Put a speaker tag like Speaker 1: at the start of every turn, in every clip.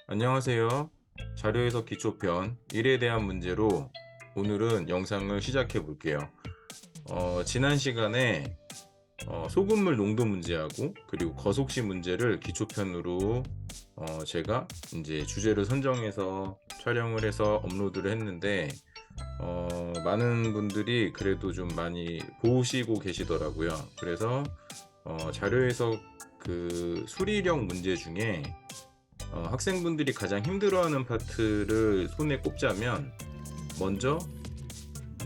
Speaker 1: 안녕하세요. 자료에서 기초편 1에 대한 문제로 오늘은 영상을 시작해 볼게요. 지난 시간에 소금물 농도 문제하고 그리고 거속시 문제를 기초편으로 제가 이제 주제를 선정해서 촬영을 해서 업로드를 했는데 많은 분들이 그래도 좀 많이 보시고 계시더라고요. 그래서 자료에서 그 수리력 문제 중에 학생분들이 가장 힘들어하는 파트를 손에 꼽자면 먼저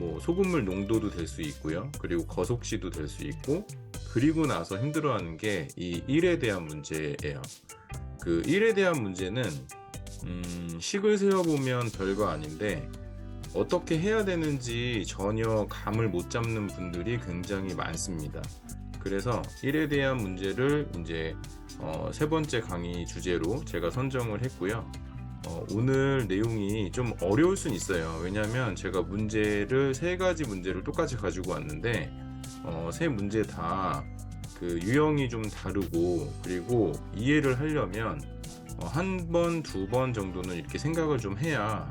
Speaker 1: 뭐 소금물 농도도 될 수 있고요. 그리고 거속시도 될 수 있고, 그리고 나서 힘들어하는 게 이 1에 대한 문제예요. 그 1에 대한 문제는 식을 세어보면 별거 아닌데 어떻게 해야 되는지 전혀 감을 못 잡는 분들이 굉장히 많습니다. 그래서 1에 대한 문제를 이제 세 번째 강의 주제로 제가 선정을 했고요. 오늘 내용이 좀 어려울 순 있어요. 왜냐하면 제가 문제를 세 가지 문제를 똑같이 가지고 왔는데 세 문제 다 그 유형이 좀 다르고, 그리고 이해를 하려면 한 번, 두 번 정도는 이렇게 생각을 좀 해야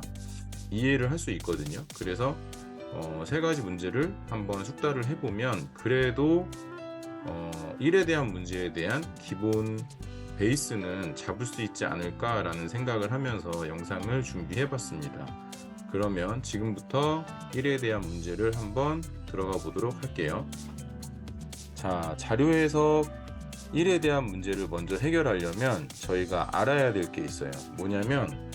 Speaker 1: 이해를 할 수 있거든요. 그래서 세 가지 문제를 한번 숙달을 해보면 그래도 1에 대한 문제에 대한 기본 베이스는 잡을 수 있지 않을까라는 생각을 하면서 영상을 준비해 봤습니다. 그러면 지금부터 1에 대한 문제를 한번 들어가 보도록 할게요. 자, 자료에서 1에 대한 문제를 먼저 해결하려면 저희가 알아야 될 게 있어요. 뭐냐면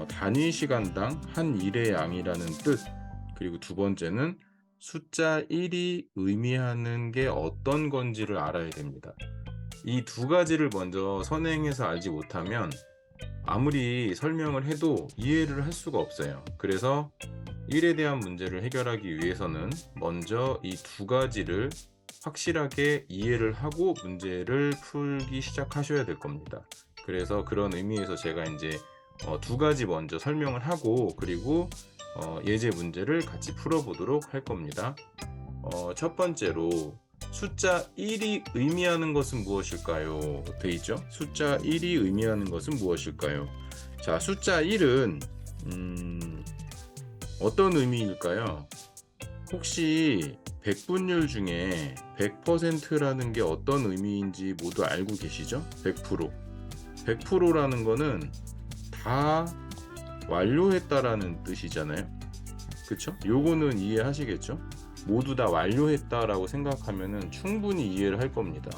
Speaker 1: 단위 시간당 한 일의 양이라는 뜻, 그리고 두 번째는 숫자 1이 의미하는 게 어떤 건지를 알아야 됩니다. 이 두 가지를 먼저 선행해서 알지 못하면 아무리 설명을 해도 이해를 할 수가 없어요. 그래서 1에 대한 문제를 해결하기 위해서는 먼저 이 두 가지를 확실하게 이해를 하고 문제를 풀기 시작하셔야 될 겁니다. 그래서 그런 의미에서 제가 이제 두 가지 먼저 설명을 하고, 그리고 예제 문제를 같이 풀어보도록 할 겁니다. 첫 번째로 숫자 1이 의미하는 것은 무엇일까요? 돼 있죠? 숫자 1이 의미하는 것은 무엇일까요? 자, 숫자 1은 어떤 의미일까요? 혹시 백분율 중에 100%라는 게 어떤 의미인지 모두 알고 계시죠? 100%. 100%라는 거는 다 완료했다라는 뜻이잖아요. 그쵸? 요거는 이해하시겠죠? 모두 다 완료했다라고 생각하면은 충분히 이해를 할 겁니다.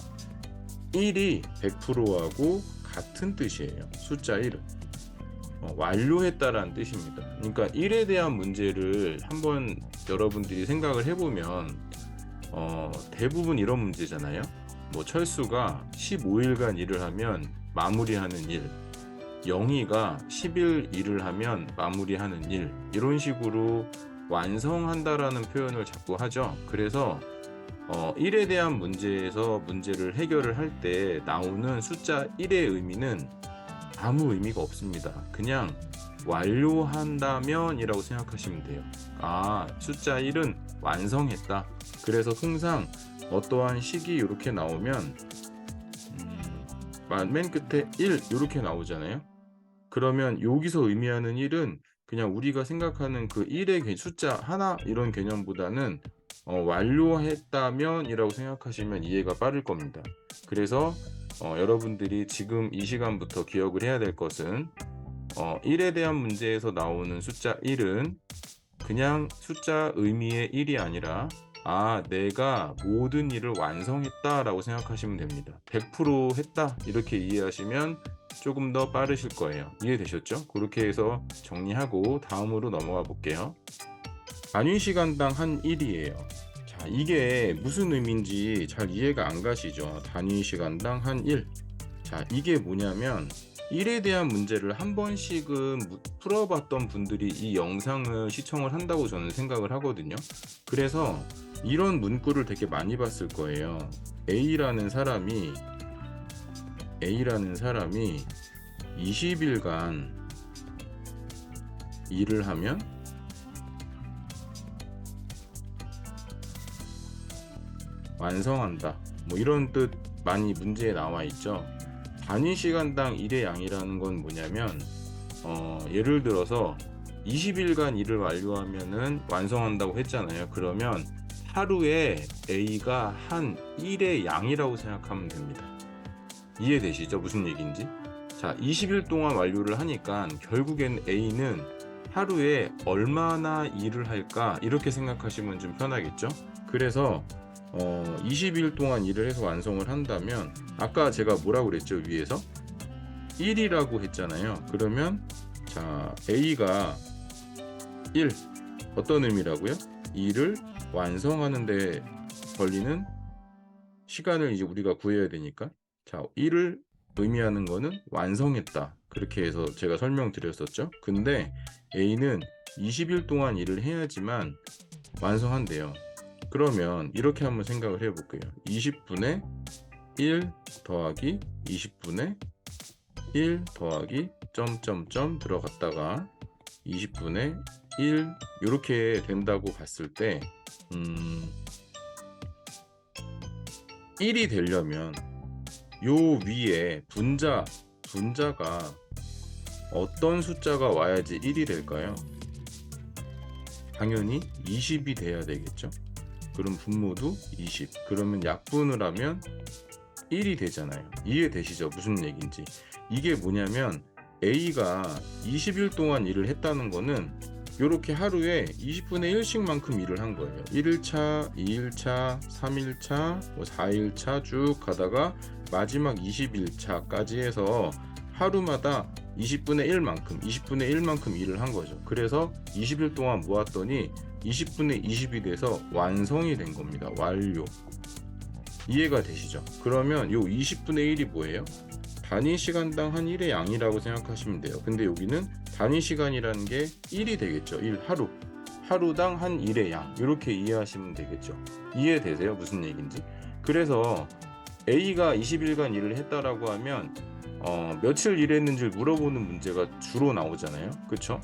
Speaker 1: 1이 100%하고 같은 뜻이에요. 숫자 1은. 완료했다라는 뜻입니다. 그러니까 1에 대한 문제를 한번 여러분들이 생각을 해보면 대부분 이런 문제잖아요. 뭐 철수가 15일간 일을 하면 마무리하는 일, 영희가 10일 일을 하면 마무리하는 일, 이런 식으로 완성한다라는 표현을 자꾸 하죠. 그래서 1에 대한 문제에서 문제를 해결을 할 때 나오는 숫자 1의 의미는 아무 의미가 없습니다. 그냥 완료한다면 이라고 생각하시면 돼요. 아, 숫자 1은 완성했다. 그래서 통상 어떠한 식이 이렇게 나오면 맨 끝에 1 이렇게 나오잖아요. 그러면 여기서 의미하는 1은 그냥 우리가 생각하는 그 1의 숫자 하나 이런 개념보다는 완료했다면 이라고 생각하시면 이해가 빠를 겁니다. 그래서 여러분들이 지금 이 시간부터 기억을 해야 될 것은 1에 대한 문제에서 나오는 숫자 1은 그냥 숫자 의미의 1이 아니라 내가 모든 일을 완성했다 라고 생각하시면 됩니다. 100% 했다 이렇게 이해하시면 조금 더 빠르실 거예요. 이해되셨죠? 그렇게 해서 정리하고 다음으로 넘어가 볼게요. 단위 시간당 한 일이에요. 자, 이게 무슨 의미인지 잘 이해가 안 가시죠? 단위 시간당 한 일. 자, 이게 뭐냐면 1에 대한 문제를 한 번씩은 풀어봤던 분들이 이 영상을 시청을 한다고 저는 생각을 하거든요. 그래서 이런 문구를 되게 많이 봤을 거예요. A라는 사람이 20일간 일을 하면 완성한다. 뭐 이런 뜻 많이 문제에 나와 있죠. 단위 시간당 일의 양이라는 건 뭐냐면 예를 들어서 20일간 일을 완료하면은 완성한다고 했잖아요. 그러면 하루에 A가 한 일의 양이라고 생각하면 됩니다. 이해되시죠? 무슨 얘기인지? 자, 20일 동안 완료를 하니까 결국엔 A는 하루에 얼마나 일을 할까? 이렇게 생각하시면 좀 편하겠죠? 그래서 20일 동안 일을 해서 완성을 한다면 아까 제가 뭐라고 그랬죠? 위에서 1이라고 했잖아요. 그러면 자, A가 1 어떤 의미라고요? 일을 완성하는 데 걸리는 시간을 이제 우리가 구해야 되니까 자, 1을 의미하는 거는 완성했다. 그렇게 해서 제가 설명드렸었죠. 근데 A는 20일 동안 일을 해야지만 완성한대요. 그러면 이렇게 한번 생각을 해볼게요. 20분의 1 더하기 20분의 1 더하기 점점점 들어갔다가 20분의 1 이렇게 된다고 봤을 때 1이 되려면 요 위에 분자가 어떤 숫자가 와야지 1이 될까요? 당연히 20이 돼야 되겠죠. 그럼 분모도 20. 그러면 약분을 하면 1이 되잖아요. 이해되시죠? 무슨 얘기인지. 이게 뭐냐면 A가 20일 동안 일을 했다는 거는 이렇게 하루에 20분의 1씩만큼 일을 한 거예요. 1일차, 2일차, 3일차, 4일차 쭉 가다가 마지막 20일차까지 해서 하루마다 20분의 1만큼 일을 한 거죠. 그래서 20일 동안 모았더니 20분의 20이 돼서 완성이 된 겁니다. 완료. 이해가 되시죠? 그러면 요 20분의 1이 뭐예요? 단위 시간당 한 일의 양이라고 생각하시면 돼요. 근데 여기는 단위 시간이라는 게 1이 되겠죠. 하루당 한 일의 양 이렇게 이해하시면 되겠죠. 이해되세요? 무슨 얘기인지? 그래서 A가 20일간 일을 했다라고 하면 며칠 일했는지를 물어보는 문제가 주로 나오잖아요. 그쵸?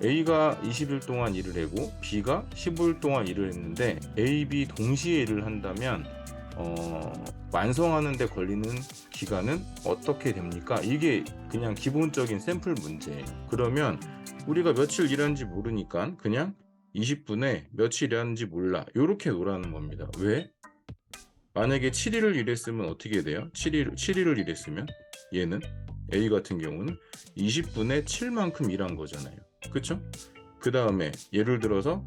Speaker 1: A가 20일 동안 일을 하고 B가 15일 동안 일을 했는데 A, B 동시에 일을 한다면 완성하는 데 걸리는 기간은 어떻게 됩니까? 이게 그냥 기본적인 샘플 문제예요. 그러면 우리가 며칠 일하는지 모르니까 그냥 20분에 며칠 일하는지 몰라 이렇게 놓으라는 겁니다. 왜? 만약에 7일을 일했으면 어떻게 돼요? 7일을 일했으면 얘는 A 같은 경우는 20분에 7만큼 일한 거잖아요. 그쵸? 그 다음에 예를 들어서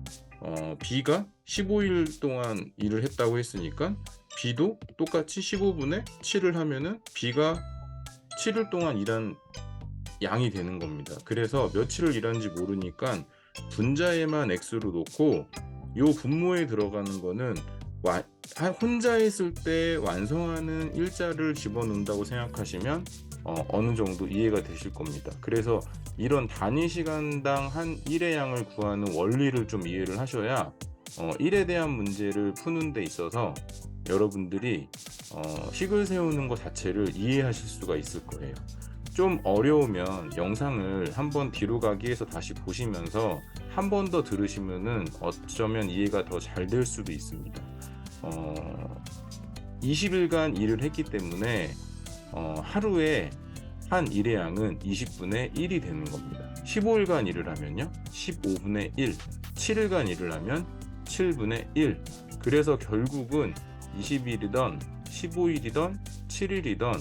Speaker 1: B가 15일 동안 일을 했다고 했으니까 B도 똑같이 15분에 7을 하면은 B가 7일 동안 일한 양이 되는 겁니다. 그래서 며칠을 일하는지 모르니까 분자에만 X로 놓고 요 분모에 들어가는 거는 혼자 있을 때 완성하는 일자를 집어넣는다고 생각하시면 어느 정도 이해가 되실 겁니다. 그래서 이런 단위 시간당 한 일의 양을 구하는 원리를 좀 이해를 하셔야 일에 대한 문제를 푸는 데 있어서 여러분들이 식을 세우는 것 자체를 이해하실 수가 있을 거예요. 좀 어려우면 영상을 한번 뒤로 가기 위해서 다시 보시면서 한 번 더 들으시면은 어쩌면 이해가 더 잘 될 수도 있습니다. 20일간 일을 했기 때문에 하루에 한 일의 양은 20분의 1이 되는 겁니다. 15일간 일을 하면요 15분의 1, 7일간 일을 하면 7분의 1. 그래서 결국은 20일이던 15일이던 7일이던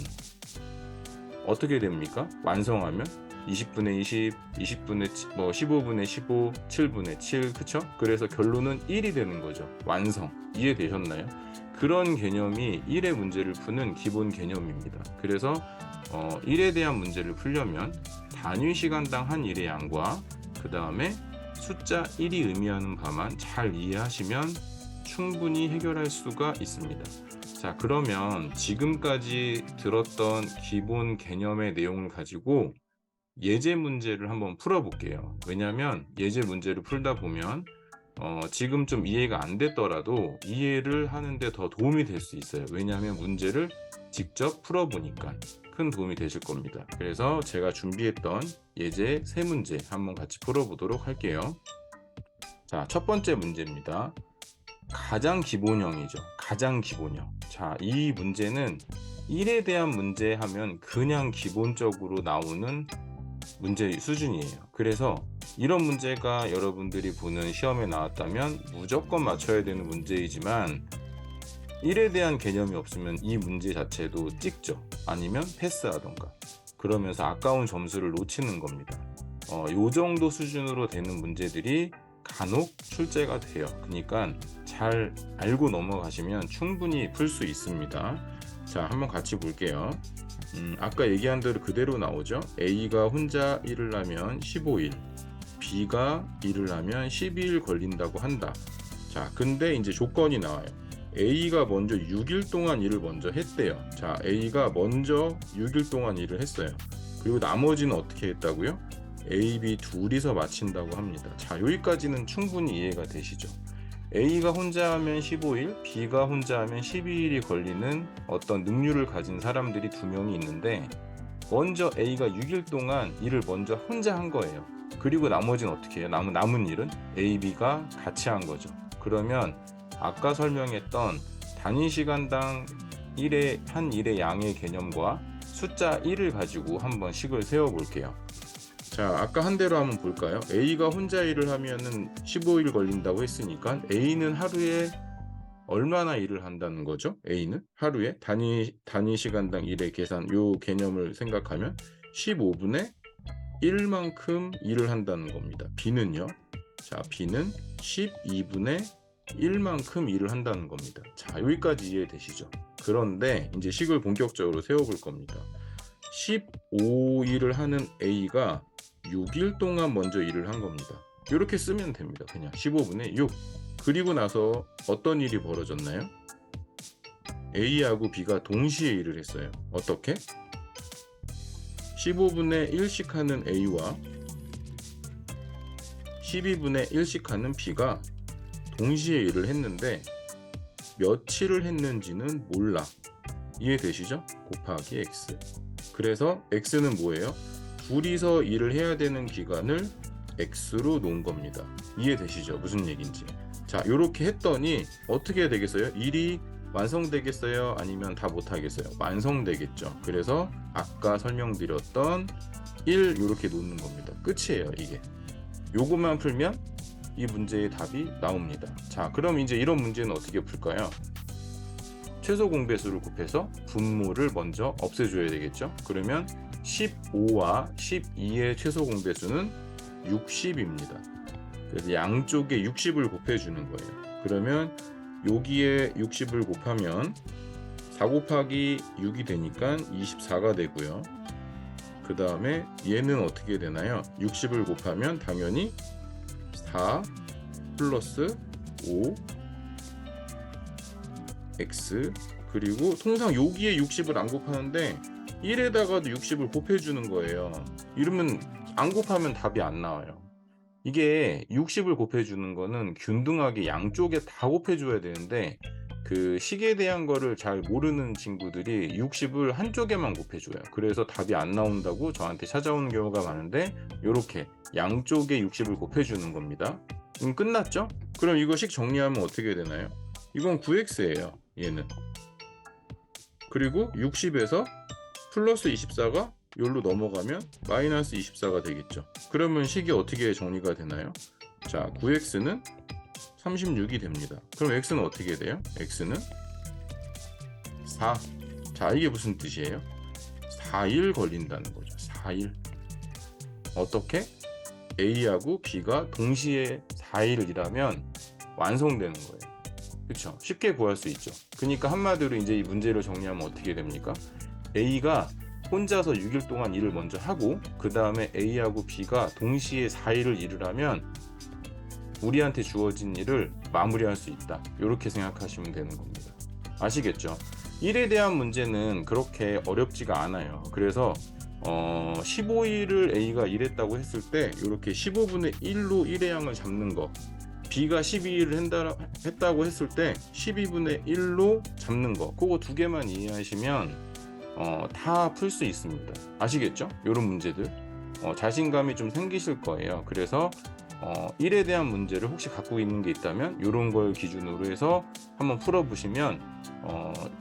Speaker 1: 어떻게 됩니까? 완성하면 20분의 20, 20분의 15분의 15, 7분의 7, 그쵸? 그래서 결론은 1이 되는 거죠. 완성. 이해되셨나요? 그런 개념이 1의 문제를 푸는 기본 개념입니다. 그래서 1에 대한 문제를 풀려면 단위 시간당 한 일의 양과 그 다음에 숫자 1이 의미하는 바만 잘 이해하시면 충분히 해결할 수가 있습니다. 자, 그러면 지금까지 들었던 기본 개념의 내용을 가지고 예제 문제를 한번 풀어볼게요. 왜냐하면 예제 문제를 풀다 보면 지금 좀 이해가 안 됐더라도 이해를 하는데 더 도움이 될 수 있어요. 왜냐하면 문제를 직접 풀어보니까 큰 도움이 되실 겁니다. 그래서 제가 준비했던 예제 3문제 한번 같이 풀어보도록 할게요. 자, 첫 번째 문제입니다. 가장 기본형이죠. 가장 기본형. 자, 이 문제는 1에 대한 문제 하면 그냥 기본적으로 나오는 문제 수준이에요. 그래서 이런 문제가 여러분들이 보는 시험에 나왔다면 무조건 맞춰야 되는 문제이지만 1에 대한 개념이 없으면 이 문제 자체도 찍죠. 아니면 패스하던가. 그러면서 아까운 점수를 놓치는 겁니다. 요 정도 수준으로 되는 문제들이 간혹 출제가 돼요. 그러니까 잘 알고 넘어가시면 충분히 풀 수 있습니다. 자, 한번 같이 볼게요. 아까 얘기한 대로 그대로 나오죠. A가 혼자 일을 하면 15일, B가 일을 하면 12일 걸린다고 한다. 자, 근데 이제 조건이 나와요. A가 먼저 6일 동안 일을 먼저 했대요. 자, A가 먼저 6일 동안 일을 했어요. 그리고 나머지는 어떻게 했다고요? A, B 둘이서 마친다고 합니다. 자, 여기까지는 충분히 이해가 되시죠? A가 혼자 하면 15일, B가 혼자 하면 12일이 걸리는 어떤 능률을 가진 사람들이 두 명이 있는데 먼저 A가 6일 동안 일을 먼저 혼자 한 거예요. 그리고 나머지는 어떻게 해요? 남은 일은 A, B가 같이 한 거죠. 그러면 아까 설명했던 단위 시간당 한 일의 양의 개념과 숫자 1을 가지고 한번 식을 세워 볼게요. 자, 아까 한 대로 한번 볼까요? A가 혼자 일을 하면은 15일 걸린다고 했으니까 A는 하루에 얼마나 일을 한다는 거죠? A는 하루에 단위 시간당 일의 계산 요 개념을 생각하면 15분의 1만큼 일을 한다는 겁니다. B는요? 자, B는 12분의 1만큼 일을 한다는 겁니다. 자, 여기까지 이해되시죠? 그런데 이제 식을 본격적으로 세워볼 겁니다. 15일을 하는 A가 6일 동안 먼저 일을 한 겁니다. 이렇게 쓰면 됩니다. 그냥 15분의 6. 그리고 나서 어떤 일이 벌어졌나요? A하고 B가 동시에 일을 했어요. 어떻게? 15분의 1씩 하는 A와 12분의 1씩 하는 B가 동시에 일을 했는데 며칠을 했는지는 몰라. 이해되시죠? 곱하기 X. 그래서 X는 뭐예요? 둘이서 일을 해야 되는 기간을 X로 놓은 겁니다. 이해되시죠? 무슨 얘기인지. 자, 요렇게 했더니 어떻게 되겠어요? 일이 완성되겠어요? 아니면 다 못하겠어요? 완성되겠죠. 그래서 아까 설명드렸던 1 요렇게 놓는 겁니다. 끝이에요, 이게. 요것만 풀면 이 문제의 답이 나옵니다. 자, 그럼 이제 이런 문제는 어떻게 풀까요? 최소 공배수를 곱해서 분모를 먼저 없애줘야 되겠죠. 그러면 15와 12의 최소 공배수는 60입니다. 그래서 양쪽에 60을 곱해주는 거예요. 그러면 여기에 60을 곱하면 4 곱하기 6이 되니까 24가 되고요. 그 다음에 얘는 어떻게 되나요? 60을 곱하면 당연히 4 플러스 5 X 그리고 통상 여기에 60을 안 곱하는데 1에다가도 60을 곱해주는 거예요. 이러면 안 곱하면 답이 안 나와요. 이게 60을 곱해주는 거는 균등하게 양쪽에 다 곱해줘야 되는데 그 식에 대한 거를 잘 모르는 친구들이 60을 한쪽에만 곱해줘요. 그래서 답이 안 나온다고 저한테 찾아오는 경우가 많은데 이렇게 양쪽에 60을 곱해주는 겁니다. 끝났죠? 그럼 이거 식 정리하면 어떻게 되나요? 이건 9x예요. 얘는. 그리고 60에서 플러스 24가 여기로 넘어가면 마이너스 24가 되겠죠. 그러면 식이 어떻게 정리가 되나요? 자, 9x는 36이 됩니다. 그럼 x는 어떻게 돼요? x는 4. 자, 이게 무슨 뜻이에요? 4일 걸린다는 거죠. 4일. 어떻게? A하고 B가 동시에 4일을 일하면 완성되는 거예요. 그렇죠? 쉽게 구할 수 있죠. 그러니까 한마디로 이제 이 문제를 정리하면 어떻게 됩니까? A가 혼자서 6일 동안 일을 먼저 하고 그 다음에 A하고 B가 동시에 4일을 일을 하면 우리한테 주어진 일을 마무리할 수 있다. 이렇게 생각하시면 되는 겁니다. 아시겠죠? 1에 대한 문제는 그렇게 어렵지가 않아요. 그래서 15일을 A가 일했다고 했을 때 이렇게 15분의 1로 1의 양을 잡는 거, B가 12일을 했다고 했을 때 12분의 1로 잡는 거, 그거 두 개만 이해하시면 다 풀 수 있습니다. 아시겠죠? 이런 문제들 자신감이 좀 생기실 거예요. 그래서 1에 대한 문제를 혹시 갖고 있는 게 있다면 이런 걸 기준으로 해서 한번 풀어보시면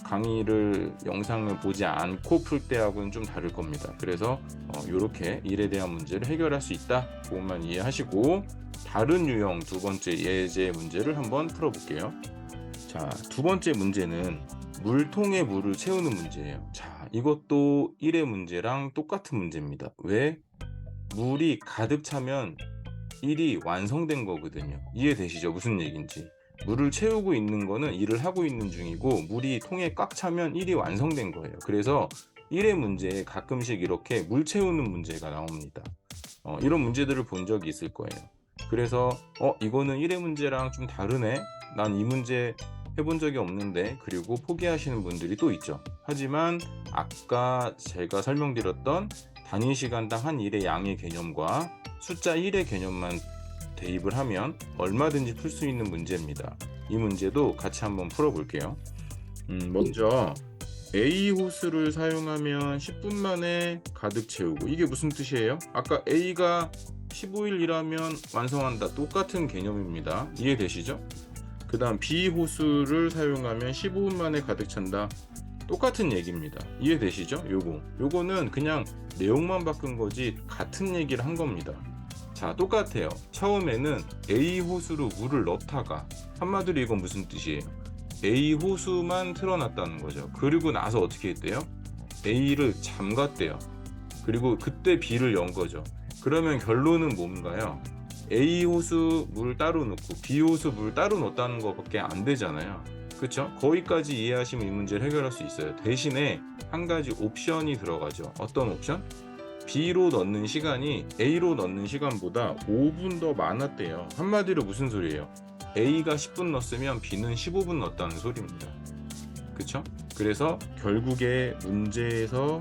Speaker 1: 강의를 영상을 보지 않고 풀 때하고는 좀 다를 겁니다. 그래서 이렇게 1에 대한 문제를 해결할 수 있다, 그것만 이해하시고 다른 유형 두 번째 예제 문제를 한번 풀어볼게요. 자, 두 번째 문제는 물통에 물을 채우는 문제예요. 자, 이것도 1의 문제랑 똑같은 문제입니다. 왜? 물이 가득 차면 1이 완성된 거거든요. 이해되시죠? 무슨 얘기인지. 물을 채우고 있는 거는 일을 하고 있는 중이고, 물이 통에 꽉 차면 1이 완성된 거예요. 그래서 1의 문제에 가끔씩 이렇게 물 채우는 문제가 나옵니다. 이런 문제들을 본 적이 있을 거예요. 그래서 이거는 1의 문제랑 좀 다르네, 난 이 문제 해본 적이 없는데, 그리고 포기하시는 분들이 또 있죠. 하지만 아까 제가 설명드렸던 단위 시간당 한 일의 양의 개념과 숫자 1의 개념만 대입을 하면 얼마든지 풀 수 있는 문제입니다. 이 문제도 같이 한번 풀어볼게요. 먼저 A 호수를 사용하면 10분 만에 가득 채우고, 이게 무슨 뜻이에요? 아까 A가 15일 일하면 완성한다, 똑같은 개념입니다. 이해되시죠? 그 다음 B 호수를 사용하면 15분 만에 가득 찬다, 똑같은 얘기입니다. 이해되시죠? 요거는 그냥 내용만 바꾼 거지 같은 얘기를 한 겁니다. 자, 똑같아요. 처음에는 A 호수로 물을 넣다가, 한마디로 이건 무슨 뜻이에요? A 호수만 틀어놨다는 거죠. 그리고 나서 어떻게 했대요? A를 잠갔대요. 그리고 그때 B를 연 거죠. 그러면 결론은 뭔가요? A 호수 물 따로 넣고 B 호수 물 따로 넣었다는 것밖에 안 되잖아요. 그쵸? 거기까지 이해하시면 이 문제를 해결할 수 있어요. 대신에 한 가지 옵션이 들어가죠. 어떤 옵션? B로 넣는 시간이 A로 넣는 시간보다 5분 더 많았대요. 한마디로 무슨 소리예요? A가 10분 넣었으면 B는 15분 넣었다는 소리입니다. 그쵸? 그래서 결국에 문제에서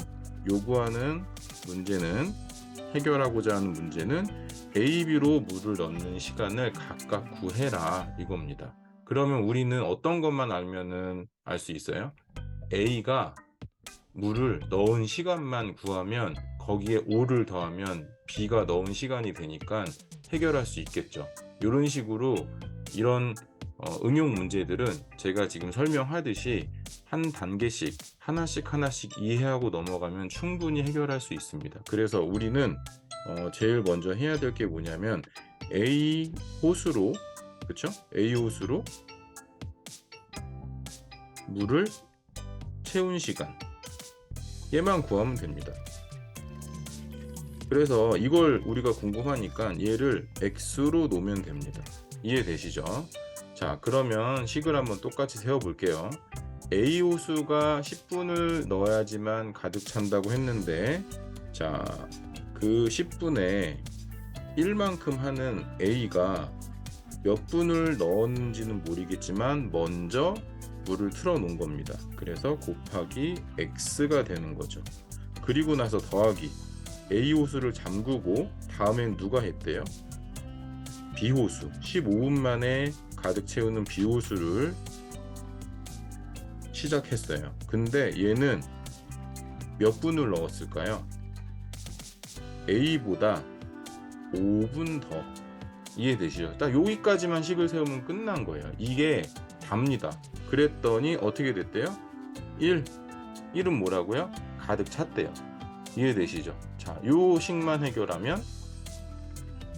Speaker 1: 요구하는 문제는, 해결하고자 하는 문제는 A, B로 물을 넣는 시간을 각각 구해라, 이겁니다. 그러면 우리는 어떤 것만 알면은 알 수 있어요? A가 물을 넣은 시간만 구하면 거기에 5를 더하면 B가 넣은 시간이 되니까 해결할 수 있겠죠. 이런 식으로 이런 응용 문제들은 제가 지금 설명하듯이 한 단계씩 하나씩 이해하고 넘어가면 충분히 해결할 수 있습니다. 그래서 우리는 제일 먼저 해야 될 게 뭐냐면 A 호수로, 그쵸? A 호수로 물을 채운 시간, 얘만 구하면 됩니다. 그래서 이걸 우리가 궁금하니까 얘를 x로 놓으면 됩니다. 이해되시죠? 자, 그러면 식을 한번 똑같이 세워 볼게요. A 호수가 10분을 넣어야지만 가득 찬다고 했는데, 자, 그 10분에 1만큼 하는 A가 몇 분을 넣었는지는 모르겠지만 먼저 물을 틀어 놓은 겁니다. 그래서 곱하기 x가 되는 거죠. 그리고 나서 더하기 A 호수를 잠그고 다음엔 누가 했대요? B 호수, 15분 만에 가득 채우는 B 호수를 시작했어요. 근데 얘는 몇 분을 넣었을까요? A보다 5분 더. 이해되시죠? 딱 여기까지만 식을 세우면 끝난 거예요. 이게 답니다. 그랬더니 어떻게 됐대요? 1은 뭐라고요? 가득 찼대요. 이해되시죠? 자, 요 식만 해결하면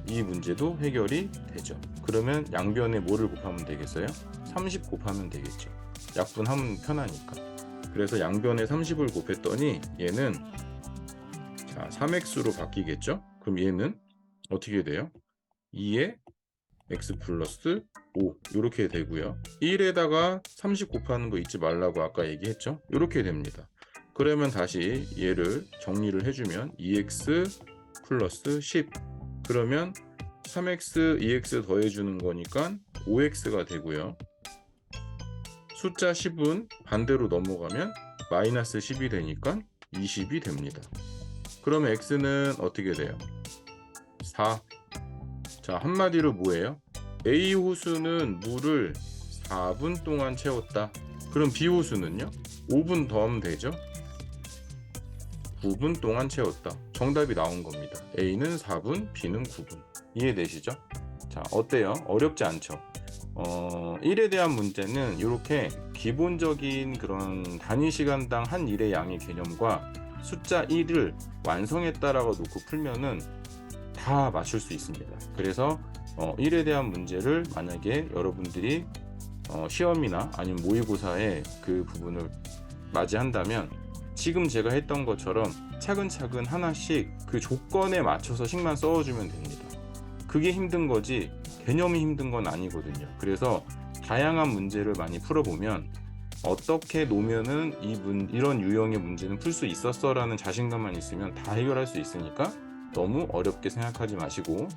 Speaker 1: 이 문제도 해결이 되죠. 그러면 양변에 뭐를 곱하면 되겠어요? 30 곱하면 되겠죠. 약분하면 편하니까. 그래서 양변에 30을 곱했더니 얘는, 자, 3x로 바뀌겠죠? 그럼 얘는 어떻게 돼요? 2에 x 플러스 5 이렇게 되고요. 1에다가 30 곱하는 거 잊지 말라고 아까 얘기했죠? 이렇게 됩니다. 그러면 다시 얘를 정리를 해주면 2x 플러스 10, 그러면 3x, 2x 더해주는 거니까 5x가 되고요. 숫자 10은 반대로 넘어가면 마이너스 10이 되니까 20이 됩니다. 그러면 x는 어떻게 돼요? 4. 자, 한마디로 뭐예요? A 호수는 물을 4분 동안 채웠다. 그럼 B 호수는요? 5분 더하면 되죠? 9분 동안 채웠다. 정답이 나온 겁니다. A는 4분, B는 9분. 이해되시죠? 자, 어때요? 어렵지 않죠? 1에 대한 문제는 이렇게 기본적인 그런 단위 시간당 한 일의 양의 개념과 숫자 1을 완성했다라고 놓고 풀면은 다 맞출 수 있습니다. 그래서 1에 대한 문제를 만약에 여러분들이 시험이나 아니면 모의고사에 그 부분을 맞이한다면 지금 제가 했던 것처럼 차근차근 하나씩 그 조건에 맞춰서 식만 써주면 됩니다. 그게 힘든 거지 개념이 힘든 건 아니거든요. 그래서 다양한 문제를 많이 풀어보면 어떻게 놓으면은 이런 유형의 문제는 풀 수 있었어 라는 자신감만 있으면 다 해결할 수 있으니까 너무 어렵게 생각하지 마시고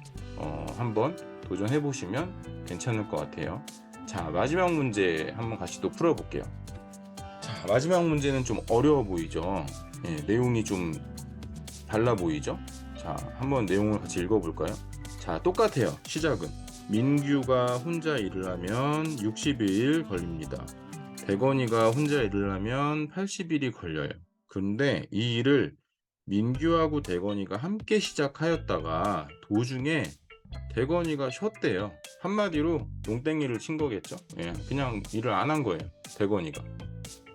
Speaker 1: 한번 도전해 보시면 괜찮을 것 같아요. 자, 마지막 문제 한번 같이 또 풀어볼게요. 자, 마지막 문제는 좀 어려워 보이죠? 네, 내용이 좀 달라 보이죠? 자, 한번 내용을 같이 읽어볼까요? 자, 똑같아요. 시작은 민규가 혼자 일을 하면 60일 걸립니다. 대건이가 혼자 일을 하면 80일이 걸려요. 그런데 이 일을 민규하고 대건이가 함께 시작하였다가 도중에 대건이가 쉬었대요. 한마디로 농땡이를 친 거겠죠. 예, 그냥 일을 안 한 거예요, 대건이가.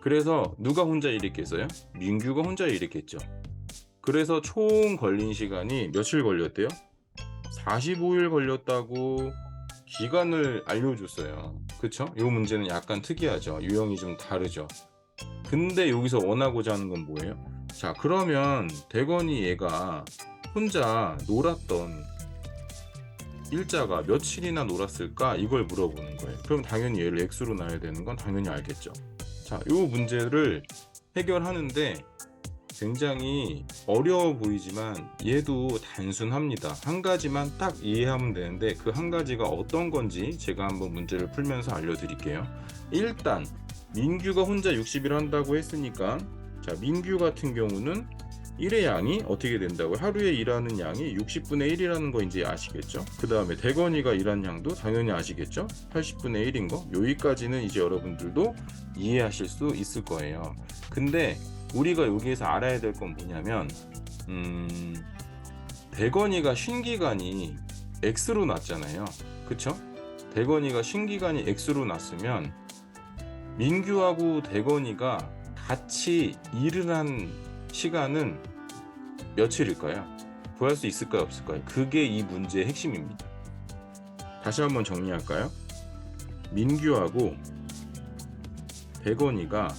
Speaker 1: 그래서 누가 혼자 일했겠어요? 민규가 혼자 일했겠죠. 그래서 총 걸린 시간이 며칠 걸렸대요? 45일 걸렸다고 기간을 알려줬어요. 그쵸? 이 문제는 약간 특이하죠. 유형이 좀 다르죠. 근데 여기서 원하고자 하는 건 뭐예요? 자, 그러면 대건이 얘가 혼자 놀았던 일자가 며칠이나 놀았을까? 이걸 물어보는 거예요. 그럼 당연히 얘를 X로 놔야 되는 건 당연히 알겠죠. 자, 이 문제를 해결하는데 굉장히 어려워 보이지만 얘도 단순합니다. 한 가지만 딱 이해하면 되는데 그 한 가지가 어떤 건지 제가 한번 문제를 풀면서 알려드릴게요. 일단 민규가 혼자 60일 한다고 했으니까 자, 민규 같은 경우는 일의 양이 어떻게 된다고요? 하루에 일하는 양이 60분의 1이라는 거 이제 아시겠죠? 그 다음에 대건이가 일한 양도 당연히 아시겠죠? 80분의 1인 거. 여기까지는 이제 여러분들도 이해하실 수 있을 거예요. 근데 우리가 여기에서 알아야 될 건 뭐냐면 대건이가 쉰 기간이 X로 났잖아요. 그쵸? 대건이가 쉰 기간이 X로 났으면 민규하고 대건이가 같이 일을 한 시간은 며칠일까요? 구할 수 있을까요? 없을까요? 그게 이 문제의 핵심입니다. 다시 한번 정리할까요? 민규하고 대건이가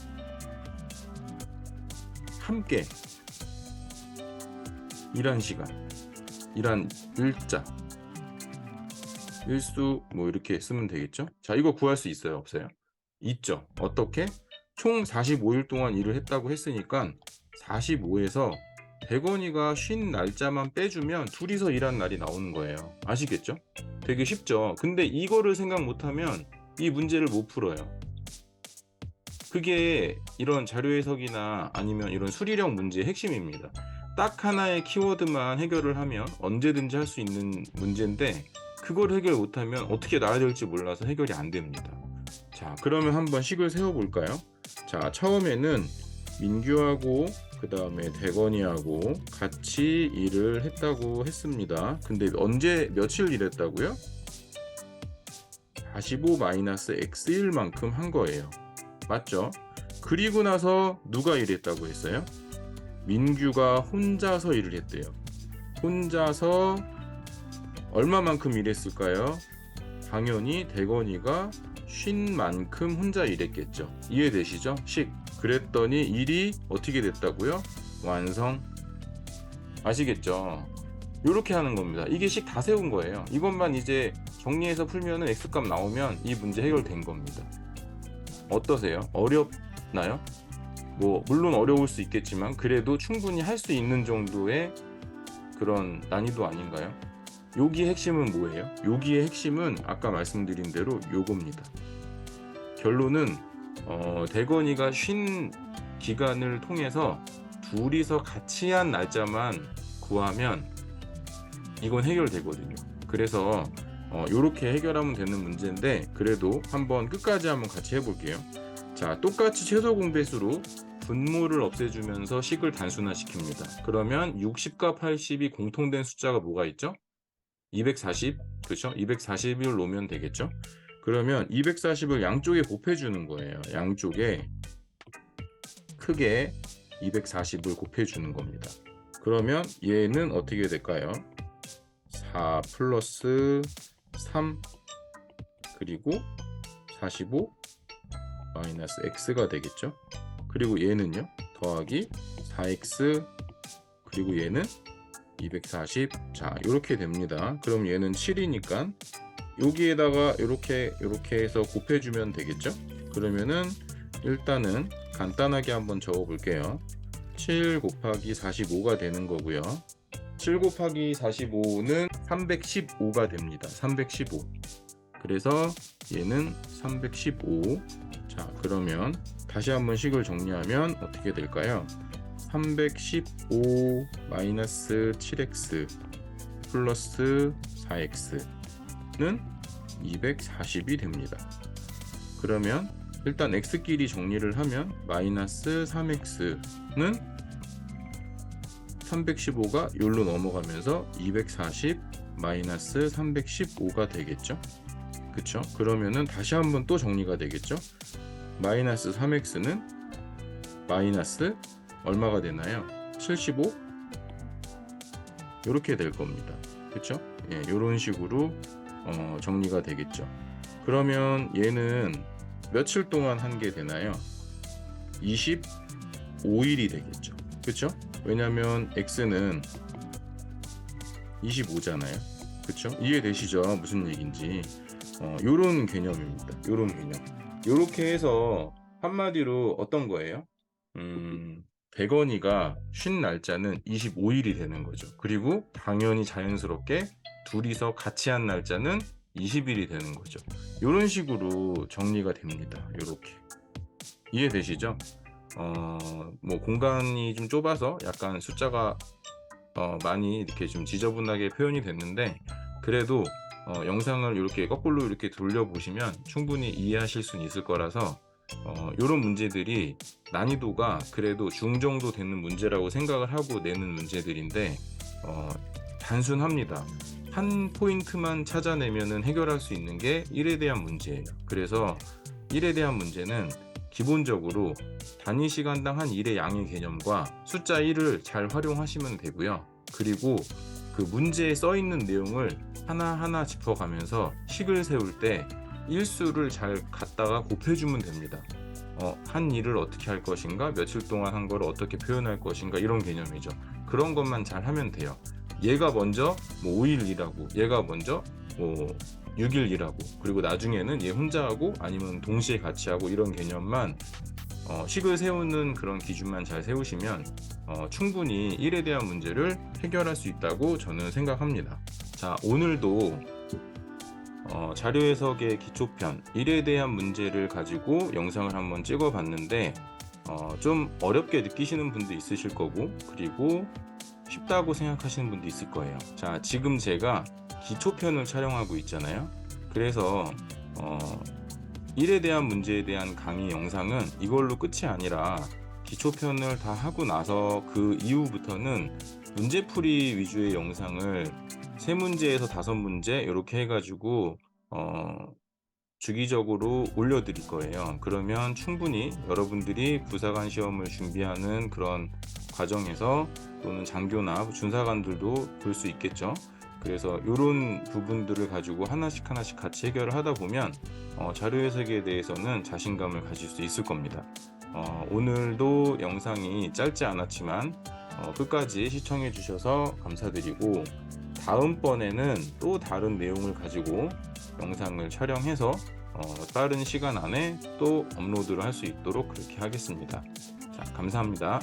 Speaker 1: 함께 일한 시간, 일한 일자, 일수 뭐 이렇게 쓰면 되겠죠? 자, 이거 구할 수 있어요? 없어요? 있죠. 어떻게? 총 45일 동안 일을 했다고 했으니까 45에서 대건이가 쉰 날짜만 빼주면 둘이서 일한 날이 나오는 거예요. 아시겠죠? 되게 쉽죠? 근데 이거를 생각 못하면 이 문제를 못 풀어요. 그게 이런 자료 해석이나 아니면 이런 수리력 문제의 핵심입니다. 딱 하나의 키워드만 해결을 하면 언제든지 할 수 있는 문제인데 그걸 해결 못하면 어떻게 나야 될지 몰라서 해결이 안 됩니다. 자, 그러면 한번 식을 세워볼까요? 자, 처음에는 민규하고 그 다음에 대건이하고 같이 일을 했다고 했습니다. 근데 언제 며칠 일했다고요? 45-X일만큼 한 거예요. 맞죠? 그리고 나서 누가 일했다고 했어요? 민규가 혼자서 일을 했대요. 혼자서 얼마만큼 일했을까요? 당연히 대건이가 쉰 만큼 혼자 일했겠죠. 이해되시죠? 그랬더니 일이 어떻게 됐다고요? 완성. 아시겠죠? 이렇게 하는 겁니다. 이게 식 다 세운 거예요. 이것만 이제 정리해서 풀면은 X값 나오면 이 문제 해결된 겁니다. 어떠세요? 어렵나요? 뭐 물론 어려울 수 있겠지만 그래도 충분히 할 수 있는 정도의 그런 난이도 아닌가요? 여기의 핵심은 뭐예요? 여기의 핵심은 아까 말씀드린 대로 요겁니다. 결론은 대건이가 쉰 기간을 통해서 둘이서 같이 한 날짜만 구하면 이건 해결되거든요. 그래서 이렇게 해결하면 되는 문제인데 그래도 한번 끝까지 한번 같이 해볼게요. 자, 똑같이 최소 공배수로 분모를 없애주면서 식을 단순화시킵니다. 그러면 60과 80이 공통된 숫자가 뭐가 있죠? 240, 그렇죠? 240을 놓으면 되겠죠? 그러면 240을 양쪽에 곱해주는 거예요. 양쪽에 크게 240을 곱해주는 겁니다. 그러면 얘는 어떻게 될까요? 4 플러스 3 그리고 45 마이너스 x가 되겠죠. 그리고 얘는요, 더하기 4x 그리고 얘는 240. 자, 이렇게 됩니다. 그럼 얘는 7이니까 여기에다가 이렇게 해서 곱해주면 되겠죠. 그러면은 일단은 간단하게 한번 적어 볼게요. 7 곱하기 45가 되는 거고요. 7 곱하기 45는 315가 됩니다. 315. 그래서 얘는 315. 자, 그러면 다시 한번 식을 정리하면 어떻게 될까요? 315 마이너스 7x 플러스 4x는 240이 됩니다. 그러면 일단 x끼리 정리를 하면 마이너스 3x는 315가 여기로 넘어가면서 240 마이너스 315가 되겠죠. 그쵸? 그러면은 다시 한번 또 정리가 되겠죠. 마이너스 3x는 마이너스 얼마가 되나요? 75? 이렇게 될 겁니다. 그쵸? 예, 이런 식으로 정리가 되겠죠. 그러면 얘는 며칠 동안 한 게 되나요? 25일이 되겠죠. 그쵸? 왜냐면 x는 25잖아요. 그쵸? 이해되시죠? 무슨 얘기인지. 요런 개념입니다. 요런 개념. 요렇게 해서 한마디로 어떤 거예요? 백원이가 쉰 날짜는 25일이 되는 거죠. 그리고 당연히 자연스럽게 둘이서 같이 한 날짜는 20일이 되는 거죠. 요런 식으로 정리가 됩니다. 요렇게. 이해되시죠? 뭐 공간이 좀 좁아서 약간 숫자가 많이 이렇게 좀 지저분하게 표현이 됐는데, 그래도 영상을 이렇게 거꾸로 이렇게 돌려보시면 충분히 이해하실 수는 있을 거라서 이런 문제들이 난이도가 그래도 중정도 되는 문제라고 생각을 하고 내는 문제들인데 단순합니다. 한 포인트만 찾아내면 해결할 수 있는 게 1에 대한 문제예요. 그래서 1에 대한 문제는 기본적으로 단위 시간당 한 일의 양의 개념과 숫자 1을 잘 활용하시면 되고요. 그리고 그 문제에 써 있는 내용을 하나하나 짚어가면서 식을 세울 때 일수를 잘 갖다가 곱해주면 됩니다. 한 일을 어떻게 할 것인가, 며칠 동안 한 거를 어떻게 표현할 것인가, 이런 개념이죠. 그런 것만 잘 하면 돼요. 얘가 먼저 뭐 5일 일하고, 얘가 먼저 뭐 6일 일하고, 그리고 나중에는 얘 혼자 하고 아니면 동시에 같이 하고, 이런 개념만 식을 세우는 그런 기준만 잘 세우시면 충분히 1에 대한 문제를 해결할 수 있다고 저는 생각합니다. 자, 오늘도 자료 해석의 기초편 1에 대한 문제를 가지고 영상을 한번 찍어 봤는데 좀 어렵게 느끼시는 분도 있으실 거고, 그리고 쉽다고 생각하시는 분도 있을 거예요. 자, 지금 제가 기초편을 촬영하고 있잖아요. 그래서 1에 대한 문제에 대한 강의 영상은 이걸로 끝이 아니라 기초편을 다 하고 나서 그 이후부터는 문제풀이 위주의 영상을 3문제에서 5문제 이렇게 해가지고 주기적으로 올려드릴 거예요. 그러면 충분히 여러분들이 부사관 시험을 준비하는 그런 과정에서 또는 장교나 준사관들도 볼 수 있겠죠. 그래서 이런 부분들을 가지고 하나씩 같이 해결을 하다 보면 자료 해석에 대해서는 자신감을 가질 수 있을 겁니다. 오늘도 영상이 짧지 않았지만 끝까지 시청해 주셔서 감사드리고, 다음번에는 또 다른 내용을 가지고 영상을 촬영해서 빠른 시간 안에 또 업로드를 할 수 있도록 그렇게 하겠습니다. 자, 감사합니다.